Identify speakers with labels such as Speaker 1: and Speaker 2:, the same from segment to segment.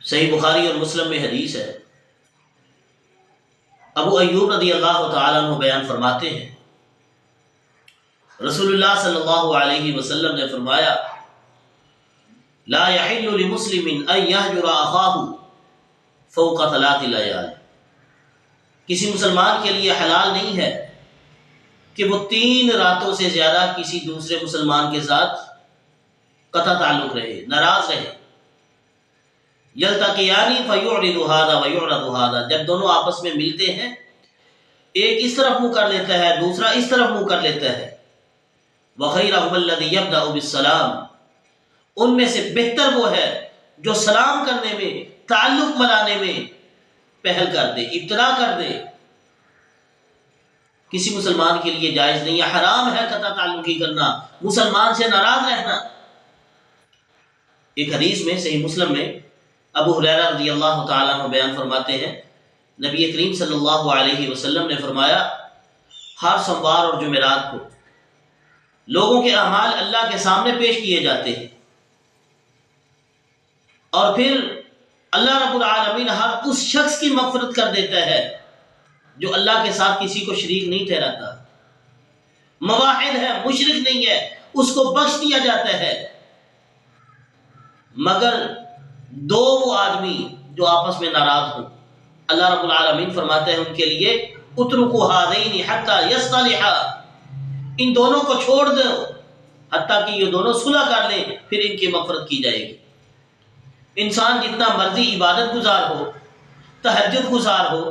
Speaker 1: صحیح بخاری اور مسلم میں حدیث ہے، ابو ایوب رضی اللہ تعالیٰ عنہ بیان فرماتے ہیں، رسول اللہ صلی اللہ علیہ وسلم نے فرمایا، لا يحل لمسلم ان يهجر اخاه فوق 3 لیال، کسی مسلمان کے لیے حلال نہیں ہے کہ وہ 3 راتوں سے زیادہ کسی دوسرے مسلمان کے ساتھ قطع تعلق رہے، ناراض رہے۔ یلتقیان فیعرض هذا ویعرض هذا، جب دونوں آپس میں ملتے ہیں ایک اس طرف منہ کر لیتا ہے، دوسرا اس طرف منہ کر لیتا ہے۔ وخیرهم الذی یبدأ بالسلام، ان میں سے بہتر وہ ہے جو سلام کرنے میں، تعلق بنانے میں پہل کر دے، ابتدا کر دے۔ کسی مسلمان کے لیے جائز نہیں ہے، حرام ہے قطع تعلقی کرنا، مسلمان سے ناراض رہنا۔ ایک حدیث میں صحیح مسلم میں ابو ہریرہ رضی اللہ تعالیٰ عنہ بیان فرماتے ہیں، نبی کریم صلی اللہ علیہ وسلم نے فرمایا، ہر سوموار اور جمعرات کو لوگوں کے اعمال اللہ کے سامنے پیش کیے جاتے ہیں، اور پھر اللہ رب العالمین ہر اس شخص کی مغفرت کر دیتا ہے جو اللہ کے ساتھ کسی کو شریک نہیں ٹھہراتا، موحد ہے، مشرک نہیں ہے، اس کو بخش دیا جاتا ہے، مگر 2 وہ آدمی جو آپس میں ناراض ہوں، اللہ رب العالمین فرماتے ہیں ان کے لیے اترکوا ھذین حتی یصطلحا، ان دونوں کو چھوڑ دو حتیٰ کہ یہ دونوں صلح کر لیں، پھر ان کی مغفرت کی جائے گی۔ انسان جتنا مرضی عبادت گزار ہو، تہجد گزار ہو،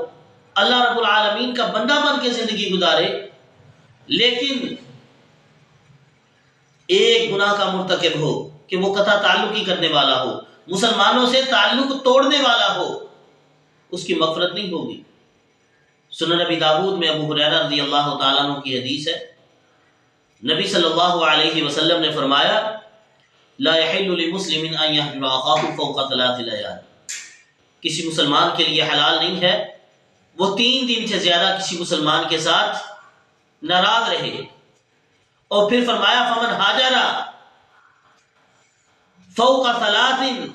Speaker 1: اللہ رب العالمین کا بندہ بن کے زندگی گزارے، لیکن ایک گناہ کا مرتکب ہو کہ وہ قطع تعلقی کرنے والا ہو، مسلمانوں سے تعلق توڑنے والا ہو، اس کی مغفرت نہیں ہوگی۔ سنن نبی داؤد میں ابو ہریرہ رضی اللہ تعالیٰ عنہ کی حدیث ہے، نبی صلی اللہ علیہ وسلم نے فرمایا، لا يحل لمسلم ان يهجر اخاه فوق 3 لیال، کسی مسلمان کے لیے حلال نہیں ہے وہ 3 دن سے زیادہ کسی مسلمان کے ساتھ ناراض رہے۔ اور پھر فرمایا، فمن ہاجر فوق 3،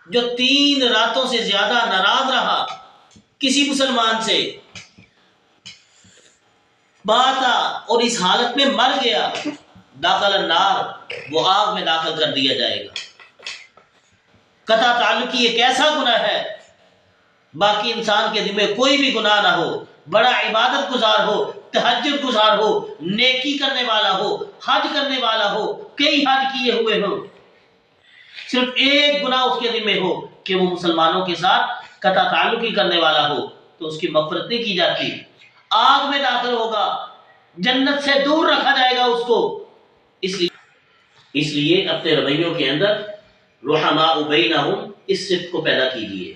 Speaker 1: جو 3 راتوں سے زیادہ ناراض رہا کسی مسلمان سے، باتا، اور اس حالت میں مر گیا، داخل النار، وہ آگ میں داخل کر دیا جائے گا۔ قطع تعلقی ایک ایسا گناہ ہے، باقی انسان کے دل میں کوئی بھی گناہ نہ ہو، بڑا عبادت گزار ہو، تہجد گزار ہو، نیکی کرنے والا ہو، حج کرنے والا ہو، کئی حج کیے ہوئے ہو، صرف ایک گناہ اس کے دل میں ہو کہ وہ مسلمانوں کے ساتھ قطع تعلقی کرنے والا ہو، تو اس کی مغفرت نہیں کی جاتی، آگ میں داخل ہوگا، جنت سے دور رکھا جائے گا اس کو۔ اس لیے اپنے رویوں کے اندر رحماء بینہم اس صفت کو پیدا کیجیے۔